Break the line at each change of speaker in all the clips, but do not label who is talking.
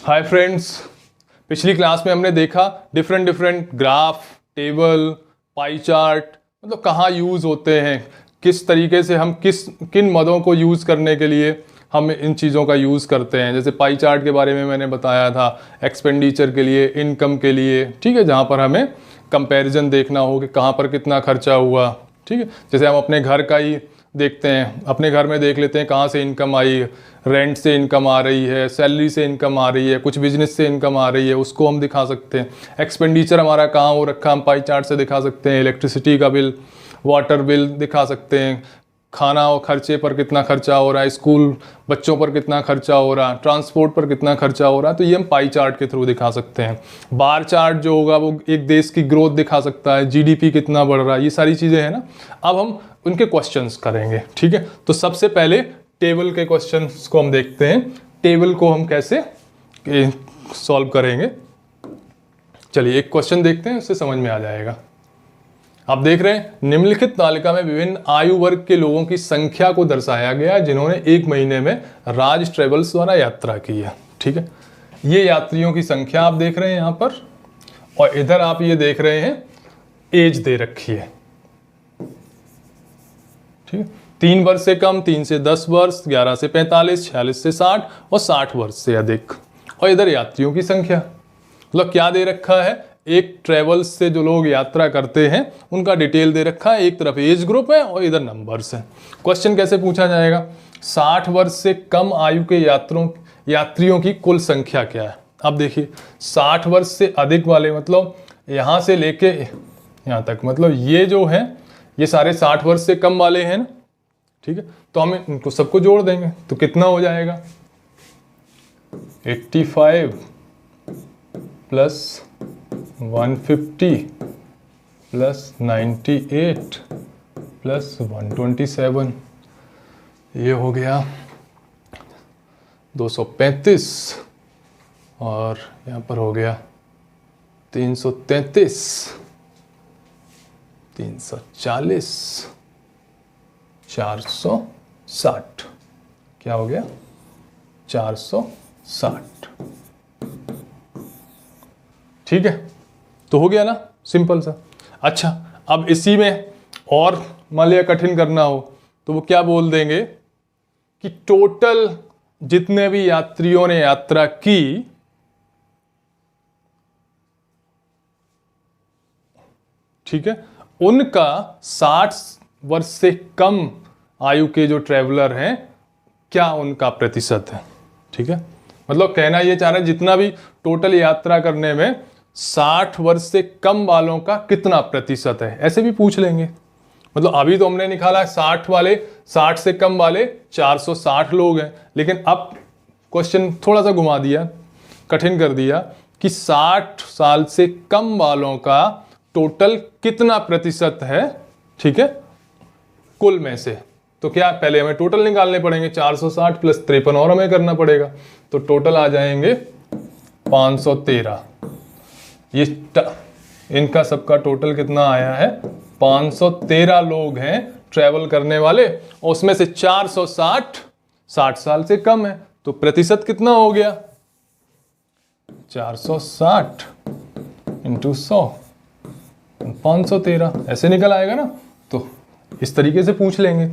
Hi friends, पिछली class में हमने देखा different different graph, table, pie chart मतलब कहाँ यूज़ होते हैं, किस तरीके से हम किन मदों को यूज़ करने के लिए हम इन चीज़ों का यूज़ करते हैं। जैसे पाई चार्ट के बारे में मैंने बताया था, एक्सपेंडिचर के लिए, इनकम के लिए, ठीक है, जहाँ पर हमें कंपैरिजन देखना हो कि कहाँ पर कितना खर्चा हुआ, ठीक है। जैसे हम अपने घर का ही देखते हैं, अपने घर में देख लेते हैं कहाँ से इनकम आई, रेंट से इनकम आ रही है, सैलरी से इनकम आ रही है, कुछ बिजनेस से इनकम आ रही है, उसको हम दिखा सकते हैं। एक्सपेंडिचर हमारा कहाँ हो रखा हम पाई चार्ट से दिखा सकते हैं। इलेक्ट्रिसिटी का बिल, वाटर बिल दिखा सकते हैं, खाना और खर्चे पर कितना खर्चा हो रहा है, स्कूल बच्चों पर कितना खर्चा हो रहा है, ट्रांसपोर्ट पर कितना खर्चा हो रहा है, तो ये हम पाई चार्ट के थ्रू दिखा सकते हैं। बार चार्ट जो होगा वो एक देश की ग्रोथ दिखा सकता है, जीडीपी कितना बढ़ रहा है, ये सारी चीज़ें हैं ना। अब हम उनके क्वेश्चंस करेंगे, ठीक है। तो सबसे पहले टेबल के क्वेश्चंस को हम देखते हैं, टेबल को हम कैसे सॉल्व करेंगे। चलिए एक क्वेश्चन देखते हैं, उससे समझ में आ जाएगा। आप देख रहे हैं निम्नलिखित तालिका में विभिन्न आयु वर्ग के लोगों की संख्या को दर्शाया गया है जिन्होंने एक महीने में राज ट्रेवल्स द्वारा यात्रा की है, ठीक है। ये यात्रियों की संख्या आप देख रहे हैं यहाँ पर, और इधर आप ये देख रहे हैं एज दे रखी है, ठीक है। 3 वर्ष से कम, 3 से 10 वर्ष, 11 से 45, 46 से 60 और 60 वर्ष से अधिक। और इधर यात्रियों की संख्या, मतलब क्या दे रखा है, एक ट्रेवल्स से जो लोग यात्रा करते हैं उनका डिटेल दे रखा है, एक तरफ एज ग्रुप है और इधर नंबर्स है। क्वेश्चन कैसे पूछा जाएगा, 60 वर्ष से कम आयु के यात्रियों की कुल संख्या क्या है। अब देखिए 60 वर्ष से अधिक वाले मतलब यहाँ से लेके यहाँ तक, मतलब ये जो है ये सारे 60 वर्ष से कम वाले हैं ना, ठीक है। तो हम इनको सबको जोड़ देंगे तो कितना हो जाएगा, 85 प्लस 150 प्लस 98 प्लस 127, ये हो गया 235 और यहाँ पर हो गया 333, 340, 460, क्या हो गया 460, ठीक है। तो हो गया ना, सिंपल सा। अच्छा, अब इसी में और मान लिया कठिन करना हो तो वो क्या बोल देंगे कि टोटल जितने भी यात्रियों ने यात्रा की, ठीक है, उनका 60 वर्ष से कम आयु के जो ट्रेवलर हैं क्या उनका प्रतिशत है, ठीक है। मतलब कहना ये चाह रहा है जितना भी टोटल यात्रा करने में 60 वर्ष से कम वालों का कितना प्रतिशत है, ऐसे भी पूछ लेंगे। मतलब अभी तो हमने निकाला 60 से कम वाले 460 लोग हैं, लेकिन अब क्वेश्चन थोड़ा सा घुमा दिया, कठिन कर दिया कि 60 साल से कम वालों का टोटल कितना प्रतिशत है, ठीक है, कुल में से। तो क्या पहले हमें टोटल निकालने पड़ेंगे, 460 प्लस 53 और हमें करना पड़ेगा, तो टोटल आ जाएंगे 513। ये इनका सबका टोटल कितना आया है, 513 लोग हैं ट्रैवल करने वाले, और उसमें से 460 60 साल से कम है, तो प्रतिशत कितना हो गया, 460 इंटू 100, 513, ऐसे निकल आएगा ना। तो इस तरीके से पूछ लेंगे,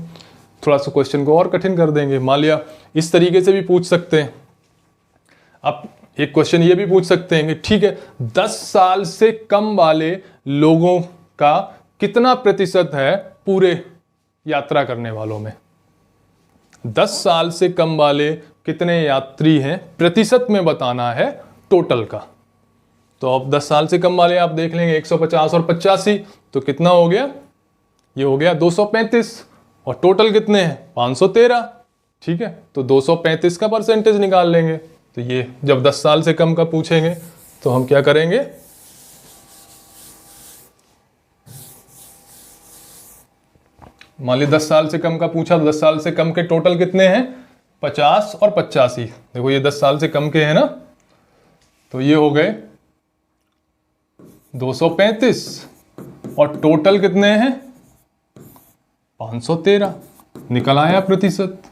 थोड़ा सा क्वेश्चन को और कठिन कर देंगे। मान लिया इस तरीके से भी पूछ सकते हैं। अब एक क्वेश्चन ये भी पूछ सकते हैं कि ठीक है 10 साल से कम वाले लोगों का कितना प्रतिशत है पूरे यात्रा करने वालों में। 10 साल से कम वाले कितने यात्री हैं प्रतिशत में बताना है टोटल का। तो अब 10 साल से कम वाले आप देख लेंगे 150 और 85, तो कितना हो गया, ये हो गया 235, और टोटल कितने हैं 513, ठीक है। तो 235 का परसेंटेज निकाल लेंगे। तो ये जब 10 साल से कम का पूछेंगे तो हम क्या करेंगे, मान ली 10 साल से कम का पूछा, तो 10 साल से कम के टोटल कितने हैं 50 और 85। देखो ये 10 साल से कम के हैं ना, तो ये हो गए 235 और टोटल कितने हैं 513, निकल आया प्रतिशत,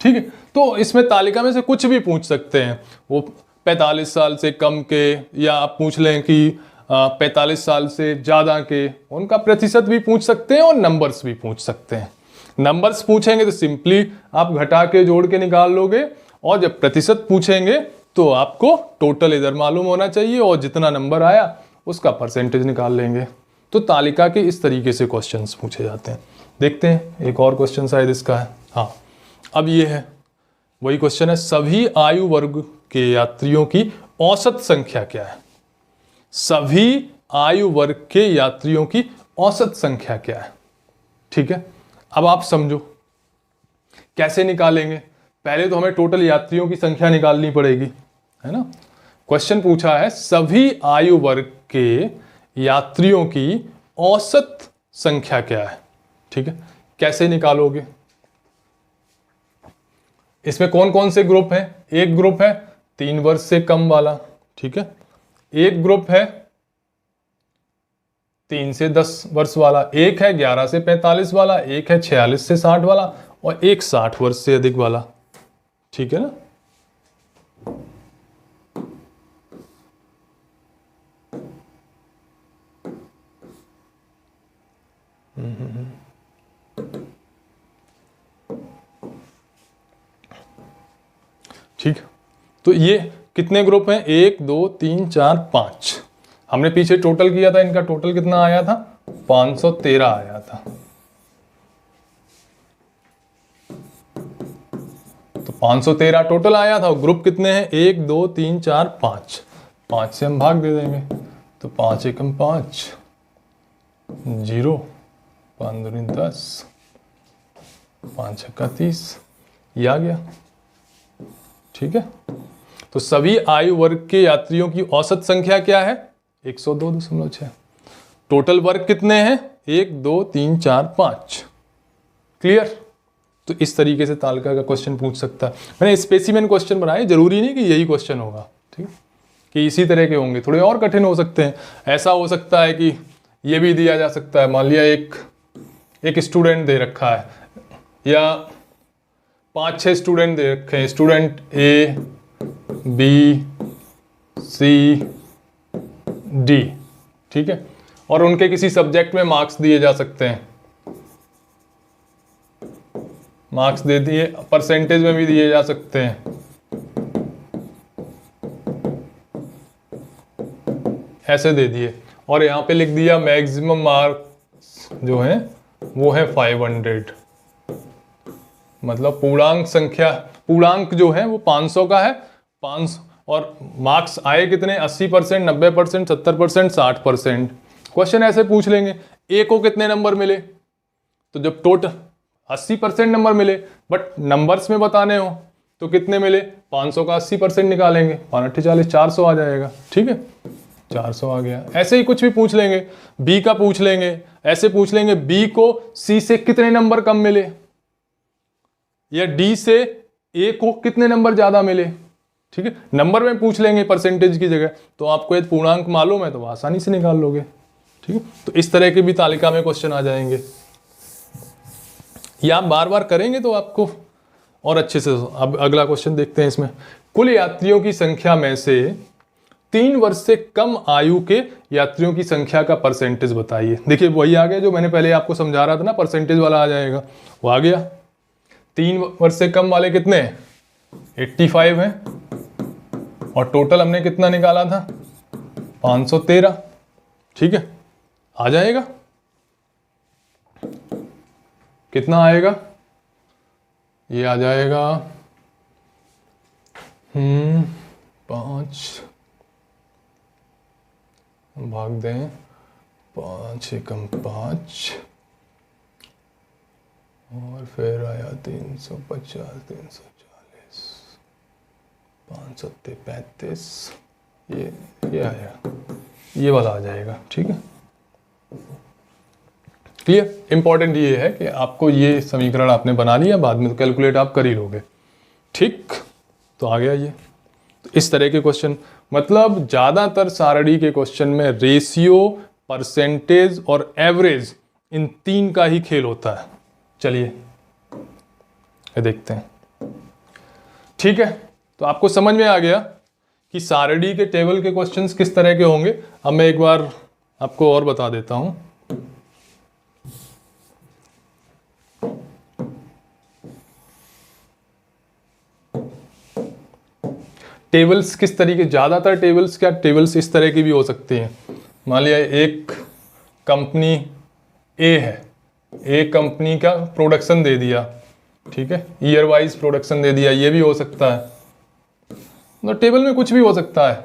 ठीक है। तो इसमें तालिका में से कुछ भी पूछ सकते हैं, वो 45 साल से कम के, या आप पूछ लें कि 45 साल से ज़्यादा के, उनका प्रतिशत भी पूछ सकते हैं और नंबर्स भी पूछ सकते हैं। नंबर्स पूछेंगे तो सिंपली आप घटा के जोड़ के निकाल लोगे, और जब प्रतिशत पूछेंगे तो आपको टोटल इधर मालूम होना चाहिए और जितना नंबर आया उसका परसेंटेज निकाल लेंगे। तो तालिका के इस तरीके से क्वेश्चंस पूछे जाते हैं। देखते हैं एक और क्वेश्चन शायद इसका है। हाँ, अब ये है वही क्वेश्चन है, सभी आयु वर्ग के यात्रियों की औसत संख्या क्या है? सभी आयु वर्ग के यात्रियों की औसत संख्या क्या है? ठीक है, अब आप समझो कैसे निकालेंगे। पहले तो हमें टोटल यात्रियों की संख्या निकालनी पड़ेगी, है ना। क्वेश्चन पूछा है सभी आयु वर्ग के यात्रियों की औसत संख्या क्या है। ठीक है, कैसे निकालोगे? इसमें कौन कौन से ग्रुप हैं? एक ग्रुप है 3 वर्ष से कम वाला, ठीक है। एक ग्रुप है 3 से 10 वर्ष वाला, एक है 11 से 45 वाला, एक है 46 से 60 वाला, और एक 60 वर्ष से अधिक वाला। ठीक है ना। ठीक, तो ये कितने ग्रुप हैं? 1 2 3 4 5। हमने पीछे टोटल किया था, इनका टोटल कितना आया था? 513 आया था। तो 513 टोटल आया था। ग्रुप कितने हैं? 1 2 3 4 5। 5 से हम भाग दे देंगे, तो 5 एकम 5, 0, 5 दूनी 10, 5 छक्का 30, ये आ गया। ठीक है, तो सभी आयु वर्ग के यात्रियों की औसत संख्या क्या है? 102.6। टोटल वर्ग कितने हैं? 1 2 3 4 5। क्लियर? तो इस तरीके से तालिका का क्वेश्चन पूछ सकता है। मैंने स्पेसिमेन क्वेश्चन बनाए, जरूरी नहीं कि यही क्वेश्चन होगा, ठीक, कि इसी तरह के होंगे, थोड़े और कठिन हो सकते हैं। ऐसा हो सकता है कि ये भी दिया जा सकता है, मान लिया एक स्टूडेंट दे रखा है, या 5-6 स्टूडेंट दे रखे हैं, student A B C D, ठीक है, और उनके किसी सब्जेक्ट में मार्क्स दिए जा सकते हैं, मार्क्स दे दिए, परसेंटेज में भी दिए जा सकते हैं। ऐसे दे दिए, और यहाँ पे लिख दिया मैक्सिमम मार्क्स जो है वो है 500, मतलब पूर्णांक संख्या, पूर्णांक जो है वो 500 का है, 500, और मार्क्स आए कितने? 80%, 90%, 70%, 60%। क्वेश्चन ऐसे पूछ लेंगे, ए को कितने नंबर मिले? तो जब टोटल 80% नंबर मिले, बट नंबर्स में बताने हो तो कितने मिले? 500 का 80% निकालेंगे, 5 40, 400 आ जाएगा। ठीक है, 400 आ गया। ऐसे ही कुछ भी पूछ लेंगे, बी का पूछ लेंगे, ऐसे पूछ लेंगे बी को सी से कितने नंबर कम मिले, या डी से ए को कितने नंबर ज्यादा मिले। ठीक है, नंबर में पूछ लेंगे परसेंटेज की जगह, तो आपको यदि पूर्णांक मालूम है तो आसानी से निकाल लोगे। ठीक है, तो इस तरह के भी तालिका में क्वेश्चन आ जाएंगे। ये आप बार बार करेंगे तो आपको और अच्छे से। अब अगला क्वेश्चन देखते हैं। इसमें कुल यात्रियों की संख्या में से 3 वर्ष से कम आयु के यात्रियों की संख्या का परसेंटेज बताइए। देखिए वही आ गया जो मैंने पहले आपको समझा रहा था ना, परसेंटेज वाला आ जाएगा, वो आ गया। 3 वर्ष से कम वाले कितने? 85 हैं, और टोटल हमने कितना निकाला था? 513। ठीक है, आ जाएगा। कितना आएगा? ये आ जाएगा 5 भाग दें 5 एकम 5, और फिर आया 350, 340, 5 सत्ते 35, ये आया, ये वाला आ जाएगा। ठीक है, क्लियर? इंपॉर्टेंट ये है कि आपको ये समीकरण आपने बना लिया, बाद में तो कैलकुलेट आप कर ही लोगे। ठीक, तो आ गया ये। तो इस तरह के क्वेश्चन, मतलब ज्यादातर सारणी के क्वेश्चन में रेशियो, परसेंटेज और एवरेज, इन 3 का ही खेल होता है। चलिए ये देखते हैं। ठीक है, तो आपको समझ में आ गया कि सारणी के टेबल के क्वेश्चंस किस तरह के होंगे। अब मैं एक बार आपको और बता देता हूं। टेबल्स किस तरीके, ज़्यादातर टेबल्स इस तरह की भी हो सकती हैं। मान लिया एक कंपनी ए है, ए कंपनी का प्रोडक्शन दे दिया, ठीक है, ईयर वाइज प्रोडक्शन दे दिया, ये भी हो सकता है। तो टेबल में कुछ भी हो सकता है।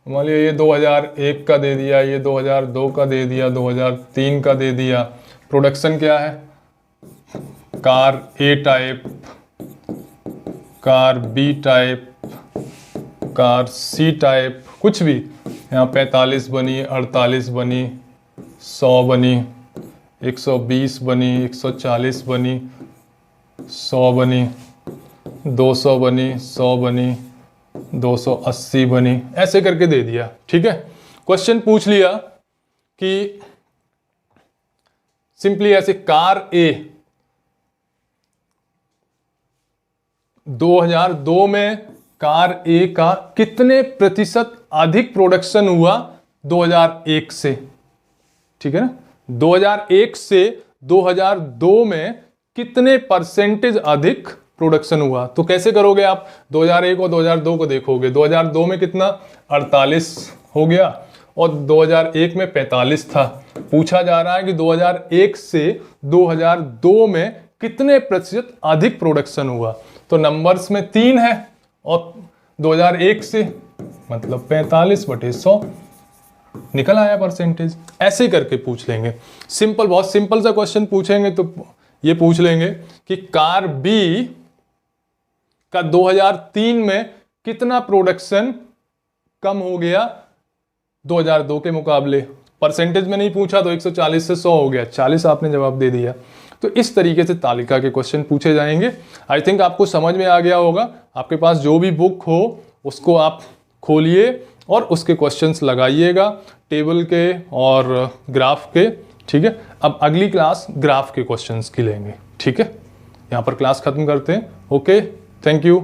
मान लिया ये 2001 का दे दिया, ये 2002 का दे दिया, 2003 का दे दिया। प्रोडक्शन क्या है, car A type, car B type, car C type, कुछ भी। यहाँ 45 बनी, 48 बनी, 100 बनी, 120 बनी, 140 बनी, 100 बनी, 200 बनी, 100 बनी, 280 बनी, ऐसे करके दे दिया। ठीक है, क्वेश्चन पूछ लिया कि सिंपली ऐसे कार ए 2002 में कार ए का कितने प्रतिशत अधिक प्रोडक्शन हुआ 2001 से। ठीक है ना, 2001 से 2002 में कितने परसेंटेज अधिक प्रोडक्शन हुआ। तो कैसे करोगे आप, 2001 और 2002 को देखोगे। 2002 में कितना 48 हो गया और 2001 में 45 था। पूछा जा रहा है कि 2001 से 2002 में कितने प्रतिशत अधिक प्रोडक्शन हुआ। तो नंबर्स में 3 है और 2001 से मतलब 45/100 निकल आया परसेंटेज। ऐसे करके पूछ लेंगे। सिंपल, बहुत सिंपल सा क्वेश्चन पूछेंगे तो ये पूछ लेंगे कि कार बी का 2003 में कितना प्रोडक्शन कम हो गया 2002 के मुकाबले। परसेंटेज में नहीं पूछा तो 140 से 100 हो गया, 40 आपने जवाब दे दिया। तो इस तरीके से तालिका के क्वेश्चन पूछे जाएंगे। आई थिंक आपको समझ में आ गया होगा। आपके पास जो भी बुक हो उसको आप खोलिए और उसके क्वेश्चंस लगाइएगा टेबल के और ग्राफ के। ठीक है, अब अगली क्लास ग्राफ के क्वेश्चंस की लेंगे। ठीक है, यहाँ पर क्लास खत्म करते हैं। Okay, thank you.